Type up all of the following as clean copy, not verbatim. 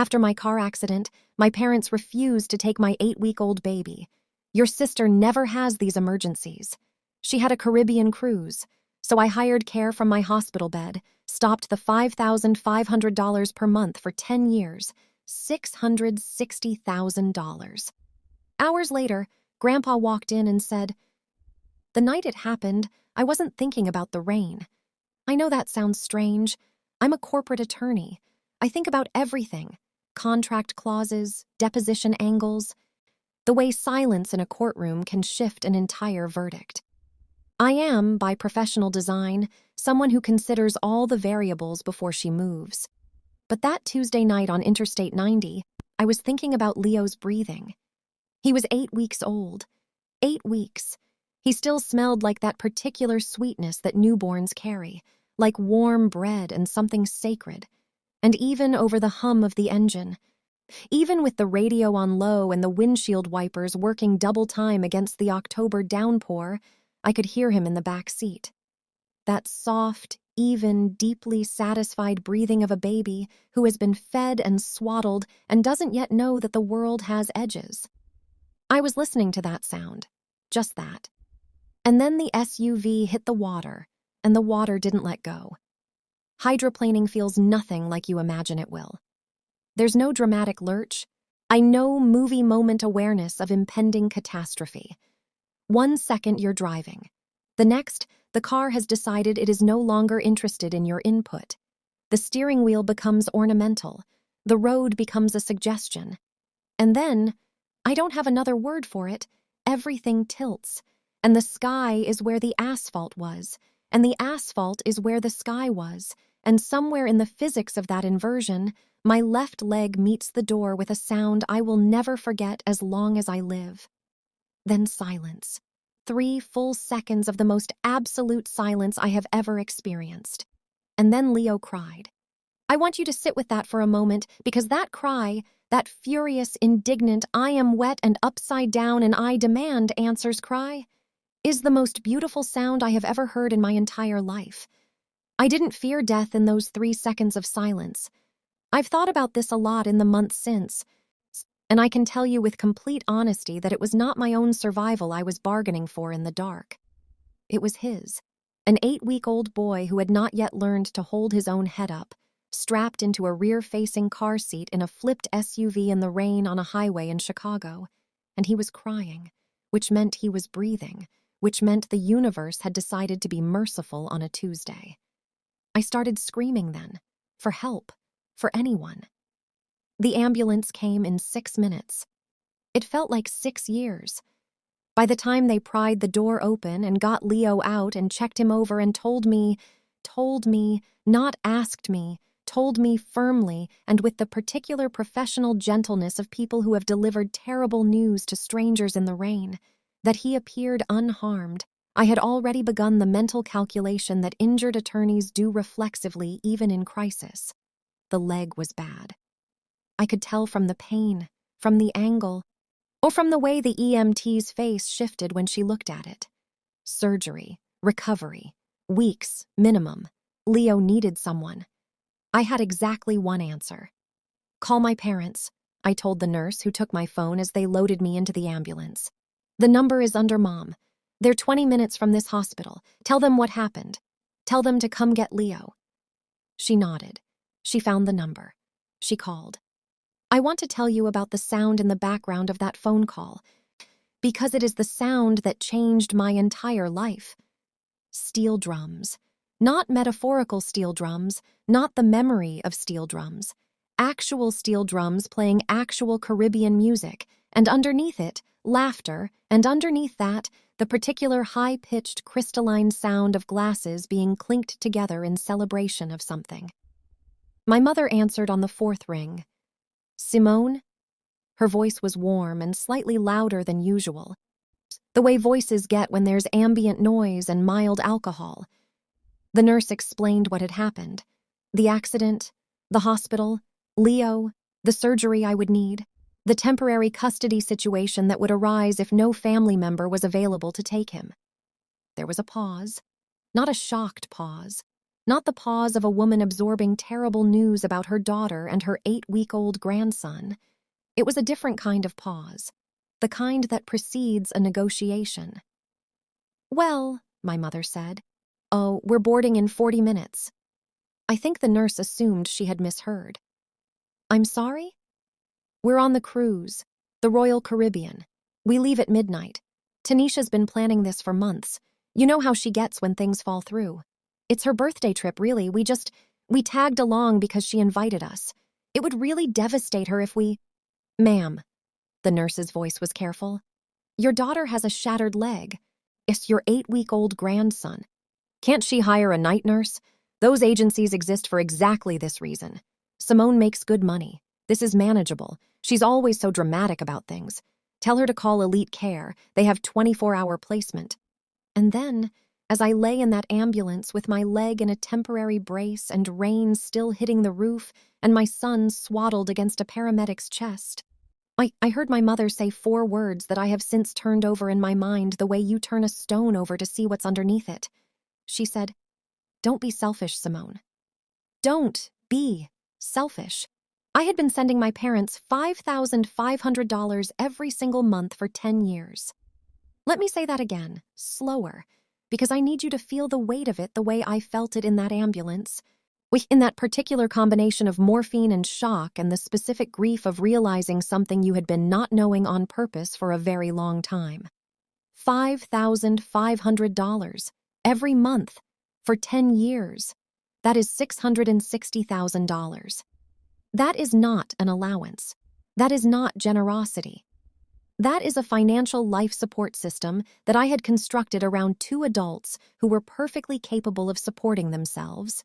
After my car accident, my parents refused to take my 8-week-old baby. Your sister never has these emergencies. She had a Caribbean cruise, so I hired care from my hospital bed, stopped the $5,500 per month for 10 years, $660,000. Hours later, Grandpa walked in and said, "The night it happened, I wasn't thinking about the rain. I know that sounds strange. I'm a corporate attorney. I think about everything. Contract clauses, deposition angles, the way silence in a courtroom can shift an entire verdict. I am, by professional design, someone who considers all the variables before she moves. But that Tuesday night on Interstate 90, I was thinking about Leo's breathing. He was 8 weeks old. 8 weeks. He still smelled like that particular sweetness that newborns carry, like warm bread and something sacred. And even over the hum of the engine, even with the radio on low and the windshield wipers working double time against the October downpour, I could hear him in the back seat. That soft, even, deeply satisfied breathing of a baby who has been fed and swaddled and doesn't yet know that the world has edges. I was listening to that sound, just that. And then the SUV hit the water, and the water didn't let go. Hydroplaning feels nothing like you imagine it will. There's no dramatic lurch. I know movie moment awareness of impending catastrophe. 1 second you're driving. The next, the car has decided it is no longer interested in your input. The steering wheel becomes ornamental. The road becomes a suggestion. And then, I don't have another word for it, everything tilts. And the sky is where the asphalt was, and the asphalt is where the sky was, and somewhere in the physics of that inversion, my left leg meets the door with a sound I will never forget as long as I live. Then silence. 3 full seconds of the most absolute silence I have ever experienced. And then Leo cried. I want you to sit with that for a moment, because that cry, that furious, indignant, I am wet and upside down and I demand answers cry, is the most beautiful sound I have ever heard in my entire life. I didn't fear death in those 3 seconds of silence. I've thought about this a lot in the months since, and I can tell you with complete honesty that it was not my own survival I was bargaining for in the dark. It was his, an 8-week-old boy who had not yet learned to hold his own head up, strapped into a rear-facing car seat in a flipped SUV in the rain on a highway in Chicago, and he was crying, which meant he was breathing, which meant the universe had decided to be merciful on a Tuesday. I started screaming then, for help, for anyone. The ambulance came in 6 minutes. It felt like 6 years. By the time they pried the door open and got Leo out and checked him over and told me, not asked me, told me firmly and with the particular professional gentleness of people who have delivered terrible news to strangers in the rain, that he appeared unharmed, I had already begun the mental calculation that injured attorneys do reflexively even in crisis. The leg was bad. I could tell from the pain, from the angle, or from the way the EMT's face shifted when she looked at it. Surgery, recovery, weeks, minimum. Leo needed someone. I had exactly one answer. Call my parents, I told the nurse who took my phone as they loaded me into the ambulance. The number is under Mom. They're 20 minutes from this hospital. Tell them what happened. Tell them to come get Leo. She nodded. She found the number. She called. I want to tell you about the sound in the background of that phone call, because it is the sound that changed my entire life. Steel drums. Not metaphorical steel drums, not the memory of steel drums. Actual steel drums playing actual Caribbean music, and underneath it, laughter, and underneath that, the particular high-pitched crystalline sound of glasses being clinked together in celebration of something. My mother answered on the 4th ring. Simone? Her voice was warm and slightly louder than usual, the way voices get when there's ambient noise and mild alcohol. The nurse explained what had happened. The accident, the hospital, Leo, the surgery I would need, the temporary custody situation that would arise if no family member was available to take him. There was a pause, not a shocked pause, Not the pause of a woman absorbing terrible news about her daughter and her 8-week-old grandson. It was a different kind of pause, the kind that precedes a negotiation. "Well," my mother said, "oh, we're boarding in 40 minutes." I think the nurse assumed she had misheard. "I'm sorry?" "We're on the cruise, the Royal Caribbean. We leave at midnight. Tanisha's been planning this for months. You know how she gets when things fall through. It's her birthday trip, really. We tagged along because she invited us. It would really devastate her if we—" "Ma'am," the nurse's voice was careful, "your daughter has a shattered leg. It's your 8-week-old grandson. Can't she hire a night nurse? Those agencies exist for exactly this reason. Simone makes good money. This is manageable. She's always so dramatic about things. Tell her to call Elite Care. They have 24-hour placement." And then, as I lay in that ambulance with my leg in a temporary brace and rain still hitting the roof and my son swaddled against a paramedic's chest, I heard my mother say 4 words that I have since turned over in my mind the way you turn a stone over to see what's underneath it. She said, "Don't be selfish, Simone. Don't be selfish." I had been sending my parents $5,500 every single month for 10 years. Let me say that again, slower, because I need you to feel the weight of it the way I felt it in that ambulance. In that particular combination of morphine and shock and the specific grief of realizing something you had been not knowing on purpose for a very long time. $5,500 every month for 10 years. That is $660,000. That is not an allowance. That is not generosity. That is a financial life support system that I had constructed around 2 adults who were perfectly capable of supporting themselves.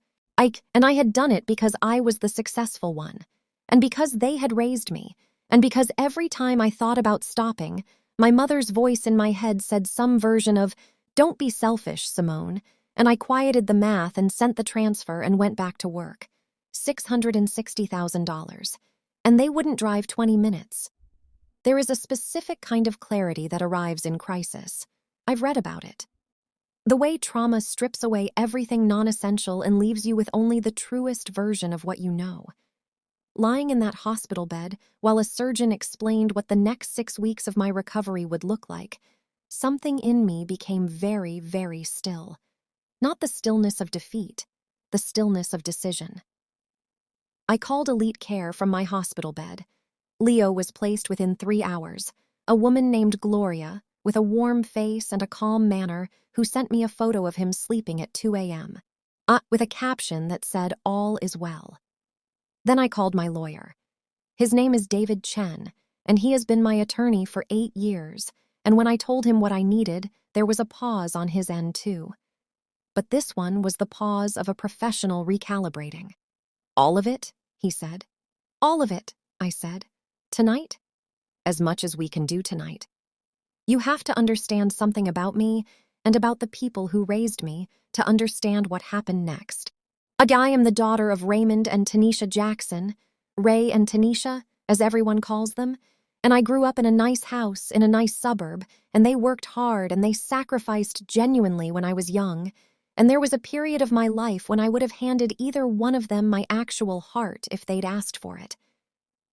And I had done it because I was the successful one, and because they had raised me, and because every time I thought about stopping, my mother's voice in my head said some version of, "Don't be selfish, Simone," and I quieted the math and sent the transfer and went back to work. $660,000. And they wouldn't drive 20 minutes. There is a specific kind of clarity that arrives in crisis. I've read about it. The way trauma strips away everything non-essential and leaves you with only the truest version of what you know. Lying in that hospital bed while a surgeon explained what the next 6 weeks of my recovery would look like, something in me became very, very still. Not the stillness of defeat, the stillness of decision. I called Elite Care from my hospital bed. Leo was placed within 3 hours. A woman named Gloria, with a warm face and a calm manner, who sent me a photo of him sleeping at 2 a.m. With a caption that said, "All is well." Then I called my lawyer. His name is David Chen, and he has been my attorney for 8 years, and when I told him what I needed, there was a pause on his end too. But this one was the pause of a professional recalibrating. "All of it?" he said. "All of it," I said. "Tonight?" "As much as we can do tonight. You have to understand something about me and about the people who raised me to understand what happened next. I am the daughter of Raymond and Tanisha Jackson, Ray and Tanisha, as everyone calls them, and I grew up in a nice house in a nice suburb, and they worked hard and they sacrificed genuinely when I was young, and there was a period of my life when I would have handed either one of them my actual heart if they'd asked for it.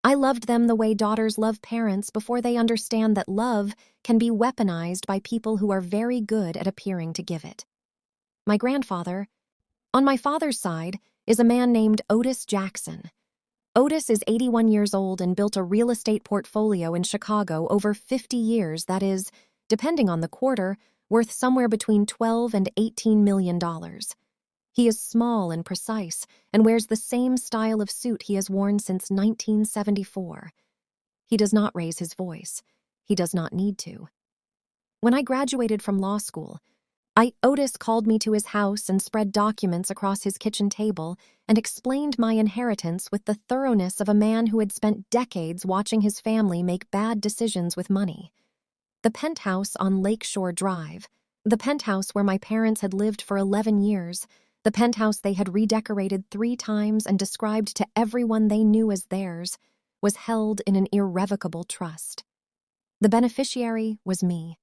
I loved them the way daughters love parents before they understand that love can be weaponized by people who are very good at appearing to give it. My grandfather, on my father's side, is a man named Otis Jackson. Otis is 81 years old and built a real estate portfolio in Chicago over 50 years that is, depending on the quarter, worth somewhere between $12 and $18 million. He is small and precise and wears the same style of suit he has worn since 1974. He does not raise his voice. He does not need to. When I graduated from law school, Otis called me to his house and spread documents across his kitchen table and explained my inheritance with the thoroughness of a man who had spent decades watching his family make bad decisions with money. The penthouse on Lakeshore Drive, the penthouse where my parents had lived for 11 years, the penthouse they had redecorated 3 times and described to everyone they knew as theirs, was held in an irrevocable trust. The beneficiary was me.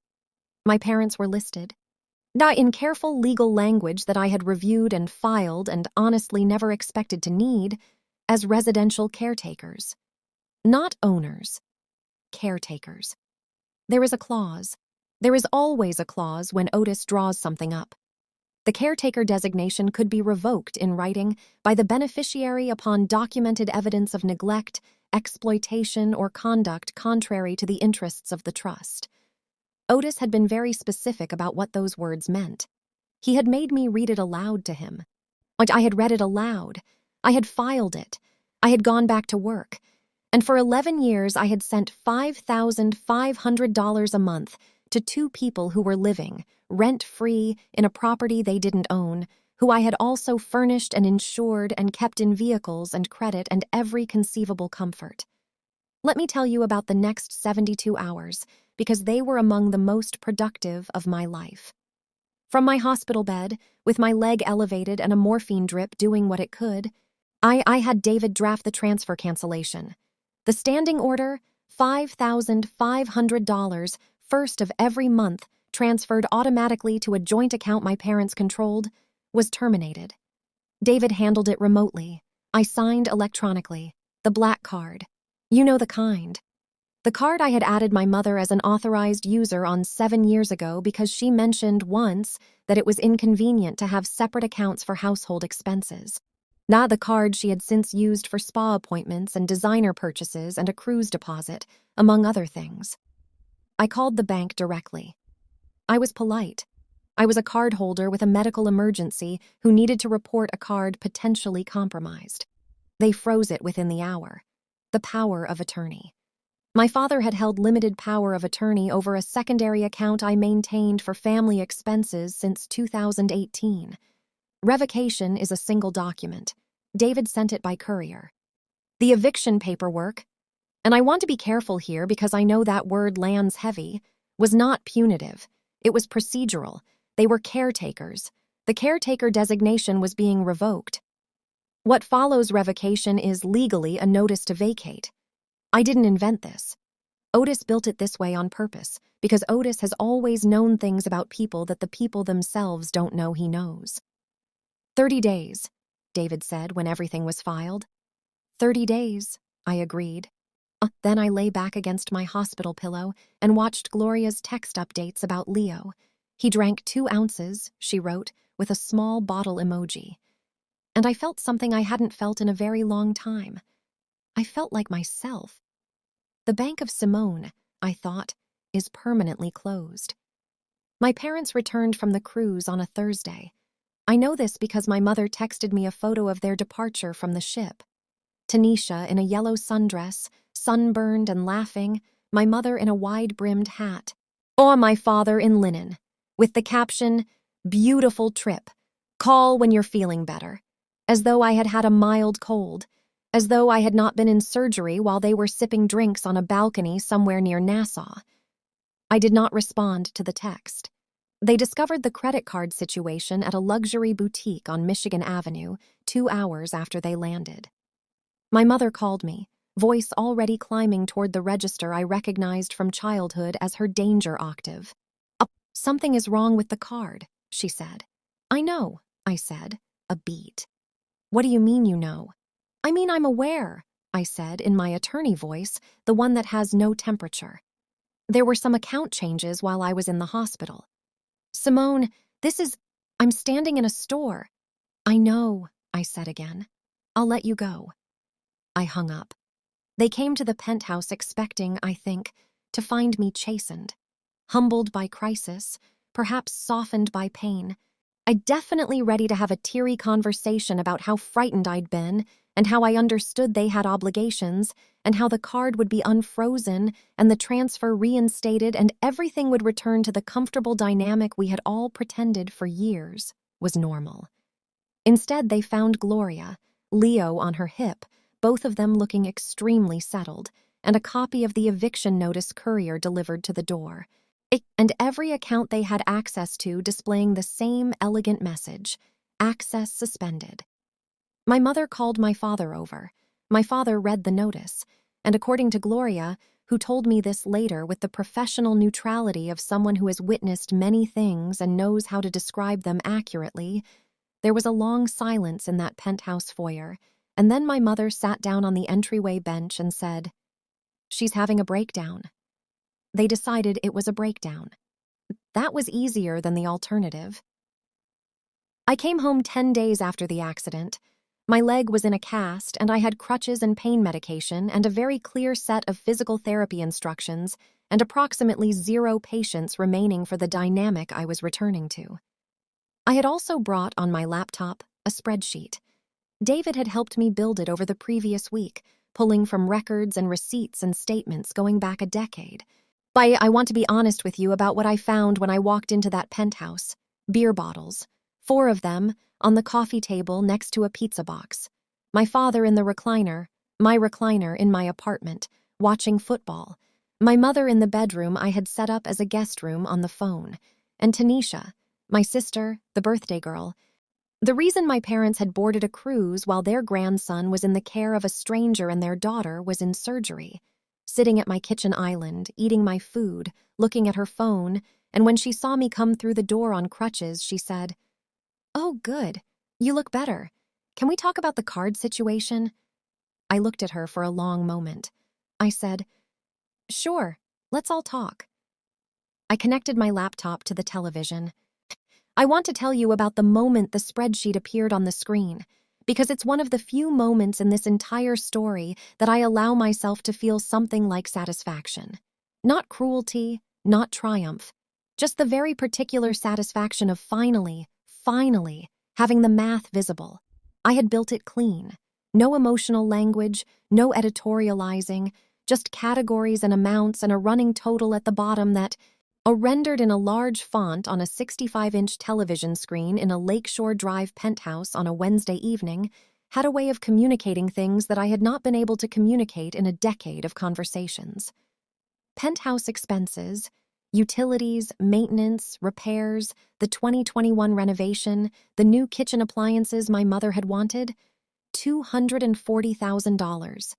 My parents were listed. Not in careful legal language that I had reviewed and filed and honestly never expected to need, as residential caretakers. Not owners, caretakers. There is a clause. There is always a clause when Otis draws something up. The caretaker designation could be revoked in writing by the beneficiary upon documented evidence of neglect, exploitation, or conduct contrary to the interests of the trust. Otis had been very specific about what those words meant. He had made me read it aloud to him. I had read it aloud. I had filed it. I had gone back to work. And for 11 years, I had sent $5,500 a month to two people who were living, rent-free, in a property they didn't own, who I had also furnished and insured and kept in vehicles and credit and every conceivable comfort. Let me tell you about the next 72 hours, because they were among the most productive of my life. From my hospital bed, with my leg elevated and a morphine drip doing what it could, I had David draft the transfer cancellation. The standing order, $5,500, first of every month, transferred automatically to a joint account my parents controlled, was terminated. David handled it remotely. I signed electronically. The black card. You know the kind. The card I had added my mother as an authorized user on 7 years ago because she mentioned once that it was inconvenient to have separate accounts for household expenses. Not the card she had since used for spa appointments and designer purchases and a cruise deposit, among other things. I called the bank directly. I was polite. I was a card holder with a medical emergency who needed to report a card potentially compromised. They froze it within the hour. The power of attorney. My father had held limited power of attorney over a secondary account I maintained for family expenses since 2018. Revocation is a single document. David sent it by courier. The eviction paperwork, and I want to be careful here because I know that word lands heavy, was not punitive. It was procedural. They were caretakers. The caretaker designation was being revoked. What follows revocation is legally a notice to vacate. I didn't invent this. Otis built it this way on purpose, because Otis has always known things about people that the people themselves don't know he knows. 30 days, David said when everything was filed. 30 days, I agreed. Then I lay back against my hospital pillow and watched Gloria's text updates about Leo. He drank 2 ounces, she wrote, with a small bottle emoji. And I felt something I hadn't felt in a very long time. I felt like myself. The Bank of Simone, I thought, is permanently closed. My parents returned from the cruise on a Thursday. I know this because my mother texted me a photo of their departure from the ship. Tanisha in a yellow sundress, sunburned and laughing, my mother in a wide-brimmed hat, or my father in linen, with the caption, "Beautiful trip. Call when you're feeling better," as though I had had a mild cold, as though I had not been in surgery while they were sipping drinks on a balcony somewhere near Nassau. I did not respond to the text. They discovered the credit card situation at a luxury boutique on Michigan Avenue 2 hours after they landed. My mother called me, voice already climbing toward the register I recognized from childhood as her danger octave. Something is wrong with the card, she said. I know, I said, a beat. What do you mean you know? I mean I'm aware, I said in my attorney voice, the one that has no temperature. There were some account changes while I was in the hospital. Simone, I'm standing in a store. I know, I said again. I'll let you go. I hung up. They came to the penthouse expecting, I think, to find me chastened. Humbled by crisis, perhaps softened by pain. I definitely ready to have a teary conversation about how frightened I'd been and how I understood they had obligations and how the card would be unfrozen and the transfer reinstated and everything would return to the comfortable dynamic we had all pretended for years was normal. Instead, they found Gloria, Leo on her hip, both of them looking extremely settled, and a copy of the eviction notice courier delivered to the door. And every account they had access to displaying the same elegant message, access suspended. My mother called my father over. My father read the notice, and according to Gloria, who told me this later with the professional neutrality of someone who has witnessed many things and knows how to describe them accurately. There was a long silence in that penthouse foyer, and then my mother sat down on the entryway bench and said, "She's having a breakdown." They decided it was a breakdown. That was easier than the alternative. I came home 10 days after the accident. My leg was in a cast, and I had crutches and pain medication and a very clear set of physical therapy instructions and approximately 0 patients remaining for the dynamic I was returning to. I had also brought on my laptop a spreadsheet. David had helped me build it over the previous week, pulling from records and receipts and statements going back a decade. I want to be honest with you about what I found when I walked into that penthouse. Beer bottles. 4 of them, on the coffee table next to a pizza box. My father in the recliner, my recliner in my apartment, watching football. My mother in the bedroom I had set up as a guest room on the phone. And Tanisha, my sister, the birthday girl. The reason my parents had boarded a cruise while their grandson was in the care of a stranger and their daughter was in surgery. Sitting at my kitchen island, eating my food, looking at her phone, and when she saw me come through the door on crutches, she said, "Oh, good. You look better. Can we talk about the card situation?" I looked at her for a long moment. I said, "Sure, let's all talk." I connected my laptop to the television. I want to tell you about the moment the spreadsheet appeared on the screen, because it's one of the few moments in this entire story that I allow myself to feel something like satisfaction. Not cruelty, not triumph, just the very particular satisfaction of finally, having the math visible. I had built it clean. No emotional language, no editorializing, just categories and amounts and a running total at the bottom that, rendered in a large font on a 65-inch television screen in a Lakeshore Drive penthouse on a Wednesday evening, had a way of communicating things that I had not been able to communicate in a decade of conversations. Penthouse expenses, utilities, maintenance, repairs, the 2021 renovation, the new kitchen appliances my mother had wanted, $240,000.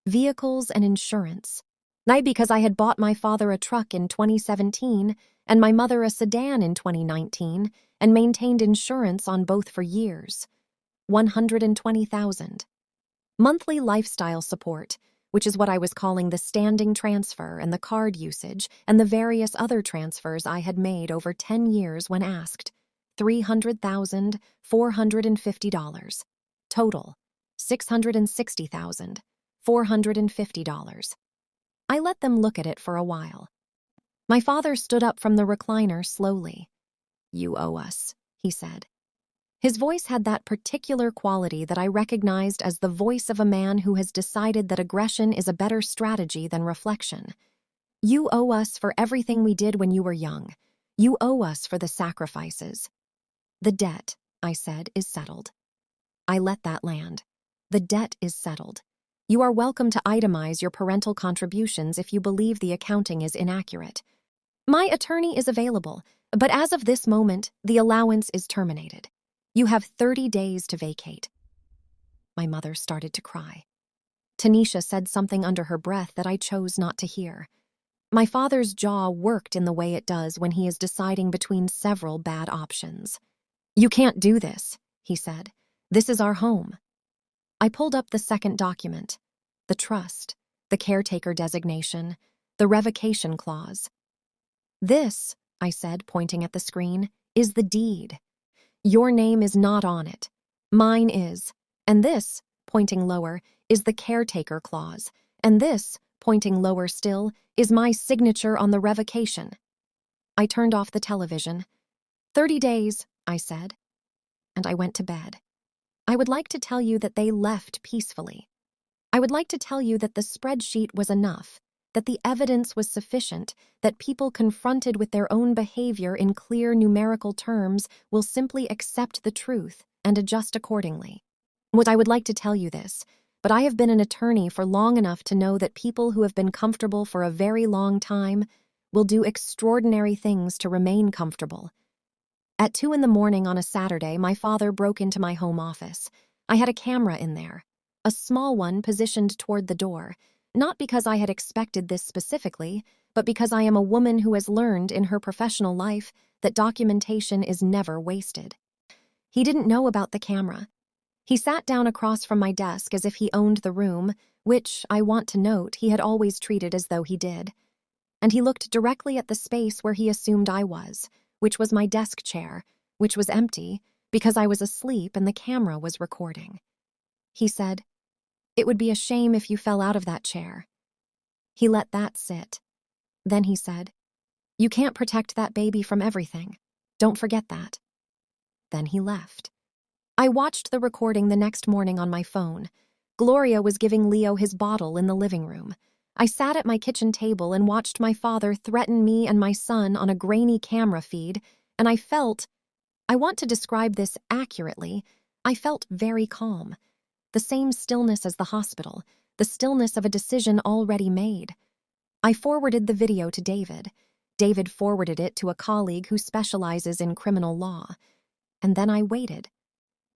Vehicles and insurance. Because I had bought my father a truck in 2017 and my mother a sedan in 2019 and maintained insurance on both for years. $120,000. Monthly lifestyle support, which is what I was calling the standing transfer and the card usage and the various other transfers I had made over 10 years when asked. $300,450. Total, $660,450. I let them look at it for a while. My father stood up from the recliner slowly. "You owe us," he said. His voice had that particular quality that I recognized as the voice of a man who has decided that aggression is a better strategy than reflection. "You owe us for everything we did when you were young. You owe us for the sacrifices." "The debt," I said, "is settled." I let that land. The debt is settled. You are welcome to itemize your parental contributions if you believe the accounting is inaccurate. My attorney is available, but as of this moment, the allowance is terminated. You have 30 days to vacate. My mother started to cry. Tanisha said something under her breath that I chose not to hear. My father's jaw worked in the way it does when he is deciding between several bad options. "You can't do this," he said. "This is our home." I pulled up the second document, the trust, the caretaker designation, the revocation clause. "This," I said, pointing at the screen, "is the deed. Your name is not on it. Mine is. And this," pointing lower, "is the caretaker clause. And this," pointing lower still, "is my signature on the revocation." I turned off the television. 30 days, I said. And I went to bed. I would like to tell you that they left peacefully. I would like to tell you that the spreadsheet was enough, that the evidence was sufficient, that people confronted with their own behavior in clear numerical terms will simply accept the truth and adjust accordingly. I would like to tell you this, but I have been an attorney for long enough to know that people who have been comfortable for a very long time will do extraordinary things to remain comfortable. At 2 a.m. on a Saturday, my father broke into my home office. I had a camera in there, a small one positioned toward the door, Not because I had expected this specifically, but because I am a woman who has learned in her professional life that documentation is never wasted. He didn't know about the camera. He sat down across from my desk as if he owned the room, which, I want to note, he had always treated as though he did. And he looked directly at the space where he assumed I was, which was my desk chair, which was empty because I was asleep and the camera was recording. He said, "It would be a shame if you fell out of that chair." He let that sit. Then he said, "You can't protect that baby from everything. Don't forget that." Then he left. I watched the recording the next morning on my phone. Gloria was giving Leo his bottle in the living room. I sat at my kitchen table and watched my father threaten me and my son on a grainy camera feed, and I want to describe this accurately, I felt very calm. The same stillness as the hospital, the stillness of a decision already made. I forwarded the video to David. David forwarded it to a colleague who specializes in criminal law. And then I waited.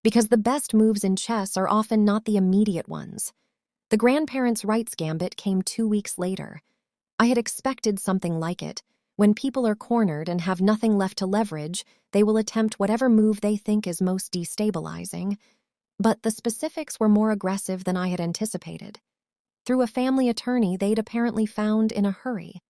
Because the best moves in chess are often not the immediate ones. The grandparents' rights gambit came 2 weeks later. I had expected something like it. When people are cornered and have nothing left to leverage, they will attempt whatever move they think is most destabilizing. But the specifics were more aggressive than I had anticipated. Through a family attorney they'd apparently found in a hurry.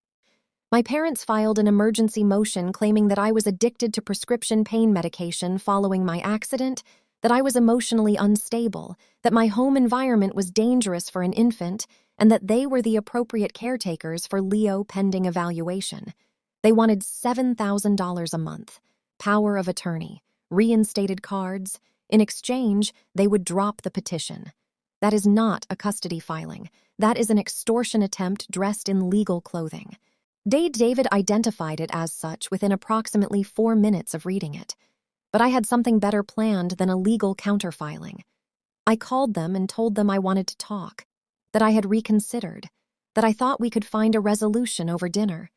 My parents filed an emergency motion claiming that I was addicted to prescription pain medication following my accident, that I was emotionally unstable, that my home environment was dangerous for an infant, and that they were the appropriate caretakers for Leo pending evaluation. They wanted $7,000 a month, power of attorney, reinstated cards. In exchange, they would drop the petition. That is not a custody filing. That is an extortion attempt dressed in legal clothing. David identified it as such within approximately 4 minutes of reading it. But I had something better planned than a legal counterfiling. I called them and told them I wanted to talk, that I had reconsidered, that I thought we could find a resolution over dinner.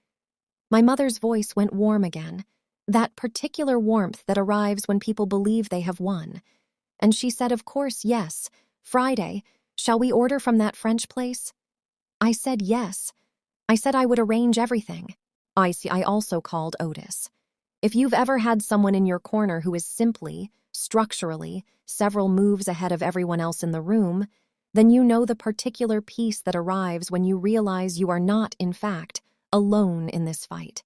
My mother's voice went warm again, that particular warmth that arrives when people believe they have won. And she said, "Of course, yes. Friday, shall we order from that French place?" I said yes. I said I would arrange everything. I also called Otis. If you've ever had someone in your corner who is simply, structurally, several moves ahead of everyone else in the room, then you know the particular peace that arrives when you realize you are not, in fact, alone in this fight.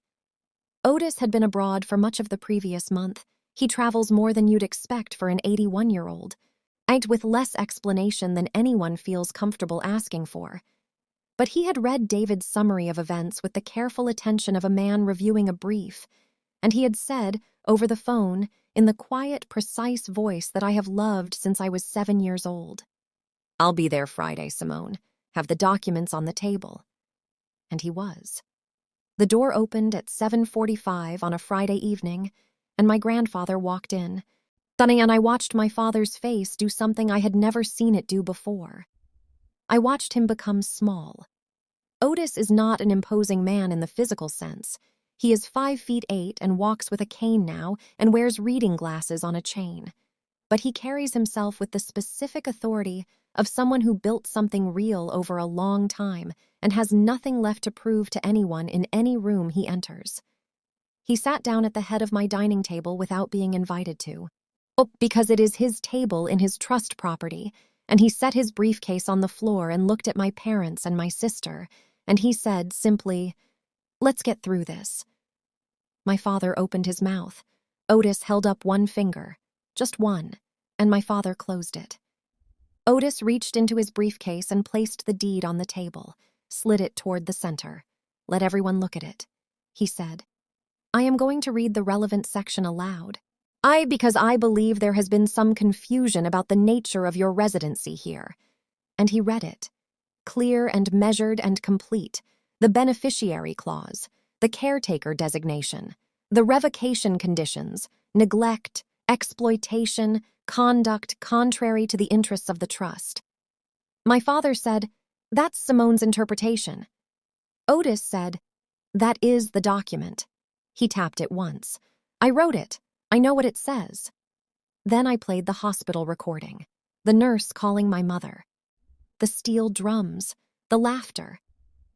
Otis had been abroad for much of the previous month. He travels more than you'd expect for an 81-year-old, with less explanation than anyone feels comfortable asking for. But he had read David's summary of events with the careful attention of a man reviewing a brief, and he had said, over the phone, in the quiet, precise voice that I have loved since I was 7 years old, "I'll be there Friday, Simone. Have the documents on the table." And he was. The door opened at 7:45 on a Friday evening, and my grandfather walked in. And I watched my father's face do something I had never seen it do before. I watched him become small. Otis is not an imposing man in the physical sense. He is 5'8" and walks with a cane now and wears reading glasses on a chain. But he carries himself with the specific authority of someone who built something real over a long time and has nothing left to prove to anyone in any room he enters. He sat down at the head of my dining table without being invited to. Because it is his table in his trust property, and he set his briefcase on the floor and looked at my parents and my sister, and he said simply, "Let's get through this." My father opened his mouth. Otis held up one finger, just one, and my father closed it. Otis reached into his briefcase and placed the deed on the table, slid it toward the center. "Let everyone look at it," he said. "I am going to read the relevant section aloud. Because I believe there has been some confusion about the nature of your residency here." And he read it. Clear and measured and complete. The beneficiary clause, the caretaker designation, the revocation conditions, neglect, exploitation, conduct contrary to the interests of the trust. My father said, "That's Simone's interpretation." Otis said, "That is the document." He tapped it once. "I wrote it. I know what it says." Then I played the hospital recording, the nurse calling my mother. The steel drums, The laughter.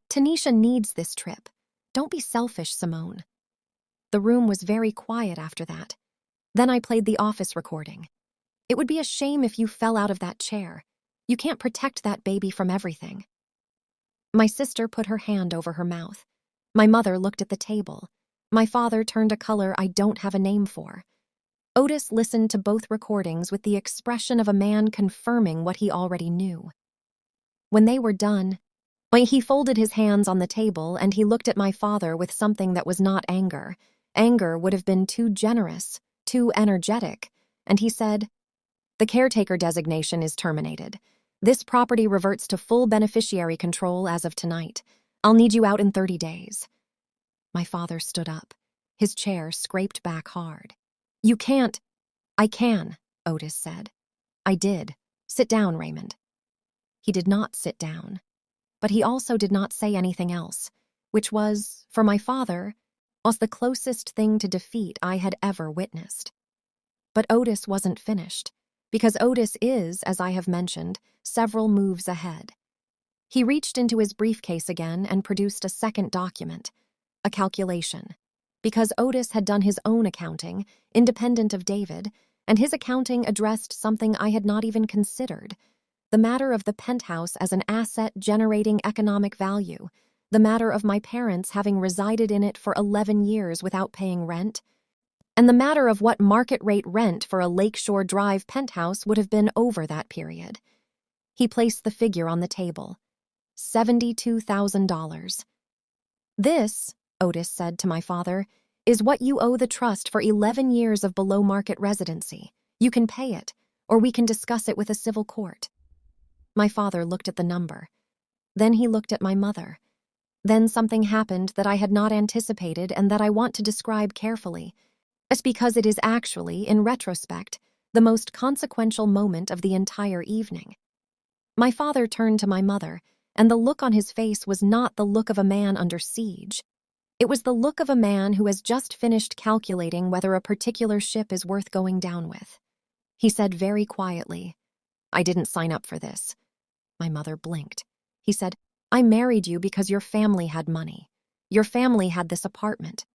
Tanisha needs this trip. Don't be selfish, Simone. The room was very quiet after that. Then I played the office recording. It would be a shame if you fell out of that chair. You can't protect that baby from everything. My sister put her hand over her mouth. My mother looked at the table. My father turned a color I don't have a name for. Otis listened to both recordings with the expression of a man confirming what he already knew. When they were done, he folded his hands on the table and he looked at my father with something that was not anger. Anger would have been too generous, too energetic, and he said, "The caretaker designation is terminated. This property reverts to full beneficiary control as of tonight. I'll need you out in 30 days. My father stood up. His chair scraped back hard. "You can't." "I can," Otis said. "I did. Sit down, Raymond." He did not sit down. But he also did not say anything else, which was, for my father, was the closest thing to defeat I had ever witnessed. But Otis wasn't finished, because Otis is, as I have mentioned, several moves ahead. He reached into his briefcase again and produced a second document, a calculation, because Otis had done his own accounting, independent of David, and his accounting addressed something I had not even considered, the matter of the penthouse as an asset generating economic value, the matter of my parents having resided in it for 11 years without paying rent, and the matter of what market rate rent for a Lakeshore Drive penthouse would have been over that period. He placed the figure on the table. $72,000. "This," Otis said to my father, "is what you owe the trust for 11 years of below-market residency. You can pay it, or we can discuss it with a civil court." My father looked at the number. Then he looked at my mother. Then something happened that I had not anticipated and that I want to describe carefully. It's because it is actually, in retrospect, the most consequential moment of the entire evening. My father turned to my mother, and the look on his face was not the look of a man under siege. It was the look of a man who has just finished calculating whether a particular ship is worth going down with. He said very quietly, "I didn't sign up for this." My mother blinked. He said, "I married you because your family had money. Your family had this apartment.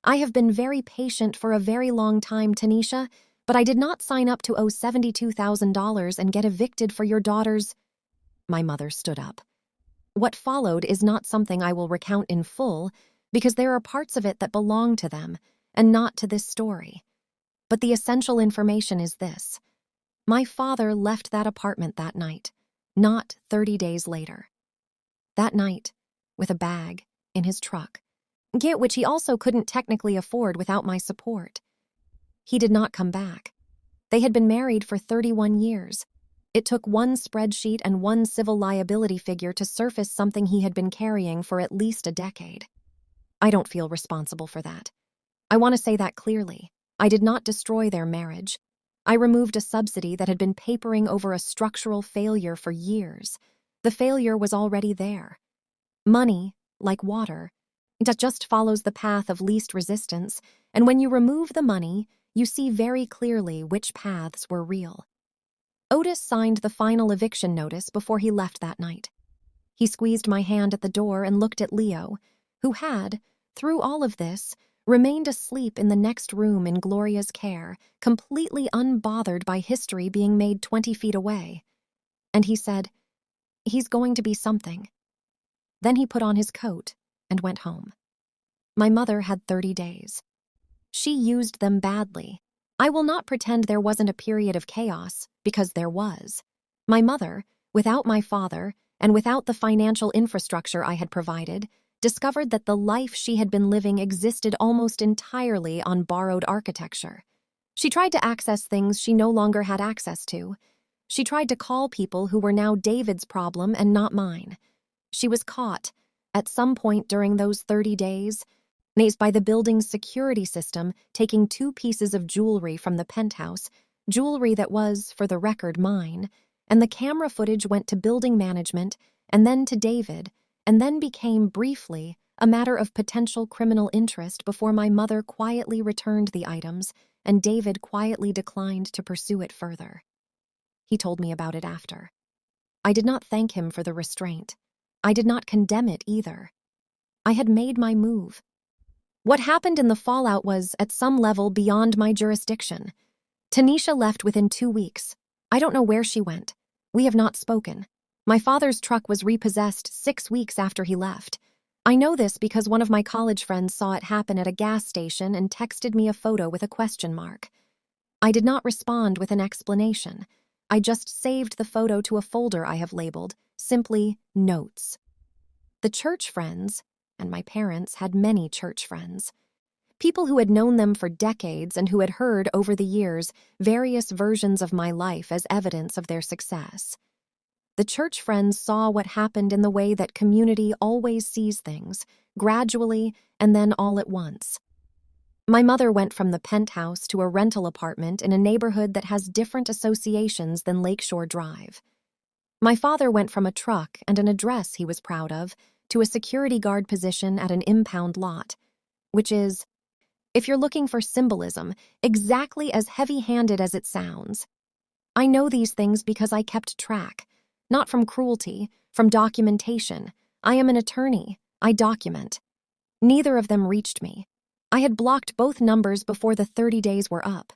I have been very patient for a very long time, Tanisha, but I did not sign up to owe $72,000 and get evicted for your daughter's—" My mother stood up. What followed is not something I will recount in full, because there are parts of it that belong to them, and not to this story. But the essential information is this. My father left that apartment that night, not 30 days later. That night, with a bag, in his truck, which he also couldn't technically afford without my support. He did not come back. They had been married for 31 years. It took one spreadsheet and one civil liability figure to surface something he had been carrying for at least a decade. I don't feel responsible for that. I want to say that clearly. I did not destroy their marriage. I removed a subsidy that had been papering over a structural failure for years. The failure was already there. Money, like water, it just follows the path of least resistance, and when you remove the money, you see very clearly which paths were real. Otis signed the final eviction notice before he left that night. He squeezed my hand at the door and looked at Leo, who had, through all of this, remained asleep in the next room in Gloria's care, completely unbothered by history being made 20 feet away. And he said, "He's going to be something." Then he put on his coat and went home. My mother had 30 days. She used them badly. I will not pretend there wasn't a period of chaos, because there was. My mother, without my father, and without the financial infrastructure I had provided, discovered that the life she had been living existed almost entirely on borrowed architecture. She tried to access things she no longer had access to. She tried to call people who were now David's problem and not mine. She was caught, at some point during those 30 days, by the building's security system taking 2 pieces of jewelry from the penthouse, jewelry that was, for the record, mine, and the camera footage went to building management, and then to David, and then became, briefly, a matter of potential criminal interest before my mother quietly returned the items and David quietly declined to pursue it further. He told me about it after. I did not thank him for the restraint. I did not condemn it either. I had made my move. What happened in the fallout was, at some level, beyond my jurisdiction. Tanisha left within 2 weeks. I don't know where she went. We have not spoken. My father's truck was repossessed 6 weeks after he left. I know this because one of my college friends saw it happen at a gas station and texted me a photo with a question mark. I did not respond with an explanation. I just saved the photo to a folder I have labeled, simply Notes. The church friends, and my parents had many church friends, people who had known them for decades and who had heard over the years various versions of my life as evidence of their success. The church friends saw what happened in the way that community always sees things, gradually and then all at once. My mother went from the penthouse to a rental apartment in a neighborhood that has different associations than Lakeshore Drive. My father went from a truck and an address he was proud of to a security guard position at an impound lot, which is, if you're looking for symbolism, exactly as heavy-handed as it sounds. I know these things because I kept track, not from cruelty, from documentation. I am an attorney. I document. Neither of them reached me. I had blocked both numbers before the 30 days were up.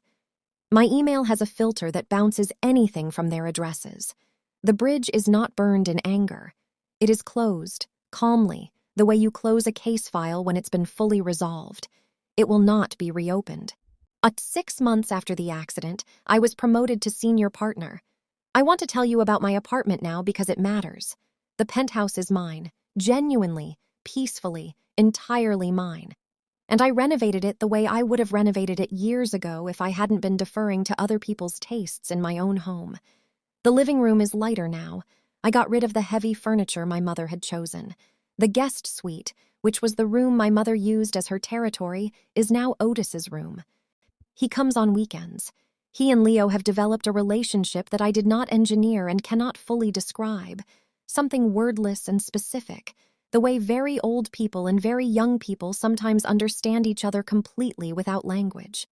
My email has a filter that bounces anything from their addresses. The bridge is not burned in anger. It is closed, calmly, the way you close a case file when it's been fully resolved. It will not be reopened. 6 months after the accident, I was promoted to senior partner. I want to tell you about my apartment now because it matters. The penthouse is mine, genuinely, peacefully, entirely mine. And I renovated it the way I would have renovated it years ago if I hadn't been deferring to other people's tastes in my own home. The living room is lighter now. I got rid of the heavy furniture my mother had chosen. The guest suite, which was the room my mother used as her territory, is now Otis's room. He comes on weekends. He and Leo have developed a relationship that I did not engineer and cannot fully describe. Something wordless and specific. The way very old people and very young people sometimes understand each other completely without language.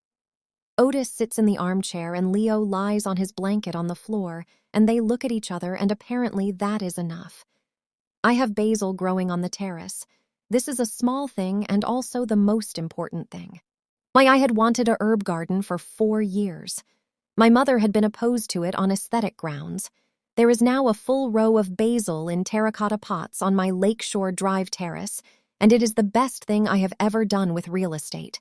Otis sits in the armchair and Leo lies on his blanket on the floor, and they look at each other, and apparently that is enough. I have basil growing on the terrace. This is a small thing and also the most important thing. I had wanted a herb garden for 4 years. My mother had been opposed to it on aesthetic grounds. There is now a full row of basil in terracotta pots on my Lakeshore Drive terrace, and it is the best thing I have ever done with real estate.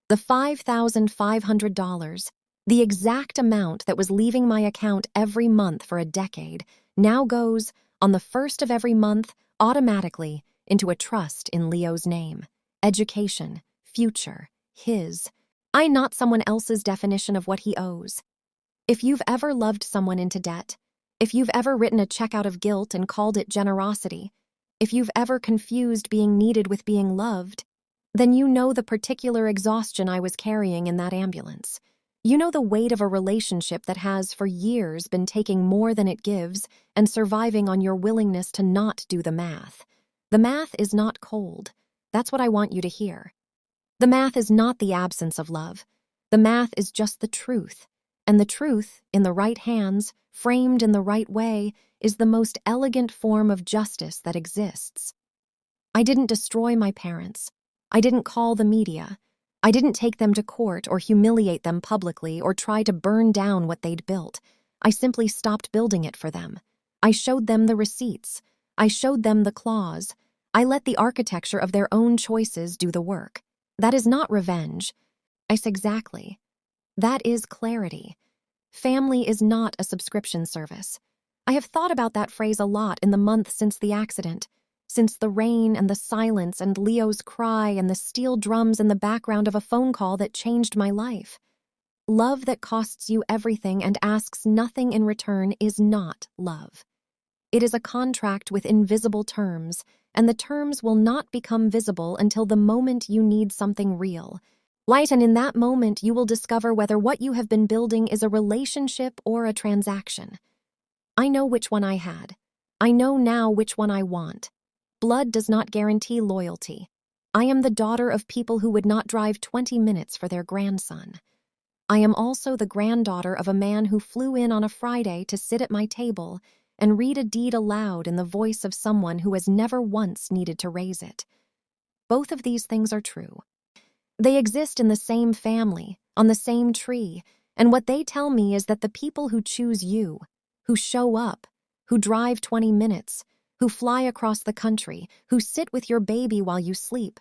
The $5,500, the exact amount that was leaving my account every month for a decade, now goes, on the first of every month, automatically into a trust in Leo's name. Education, future, his. I not someone else's definition of what he owes. If you've ever loved someone into debt, if you've ever written a check out of guilt and called it generosity, if you've ever confused being needed with being loved, then you know the particular exhaustion I was carrying in that ambulance. You know the weight of a relationship that has, for years, been taking more than it gives and surviving on your willingness to not do the math. The math is not cold. That's what I want you to hear. The math is not the absence of love. The math is just the truth. And the truth, in the right hands, framed in the right way, is the most elegant form of justice that exists. I didn't destroy my parents. I didn't call the media. I didn't take them to court or humiliate them publicly or try to burn down what they'd built. I simply stopped building it for them. I showed them the receipts. I showed them the claws. I let the architecture of their own choices do the work. That is not revenge. Exactly. That is clarity. Family is not a subscription service. I have thought about that phrase a lot in the month since the accident, since the rain and the silence and Leo's cry and the steel drums in the background of a phone call that changed my life. Love that costs you everything and asks nothing in return is not love. It is a contract with invisible terms, and the terms will not become visible until the moment you need something real. Light, and in that moment you will discover whether what you have been building is a relationship or a transaction. I know which one I had. I know now which one I want. Blood does not guarantee loyalty. I am the daughter of people who would not drive 20 minutes for their grandson. I am also the granddaughter of a man who flew in on a Friday to sit at my table and read a deed aloud in the voice of someone who has never once needed to raise it. Both of these things are true. They exist in the same family, on the same tree, and what they tell me is that the people who choose you, who show up, who drive 20 minutes, who fly across the country, who sit with your baby while you sleep,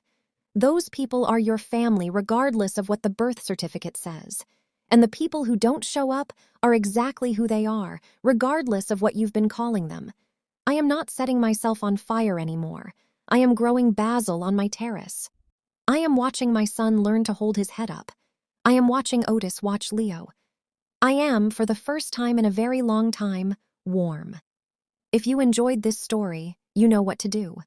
those people are your family regardless of what the birth certificate says. And the people who don't show up are exactly who they are, regardless of what you've been calling them. I am not setting myself on fire anymore. I am growing basil on my terrace. I am watching my son learn to hold his head up. I am watching Otis watch Leo. I am, for the first time in a very long time, warm. If you enjoyed this story, you know what to do.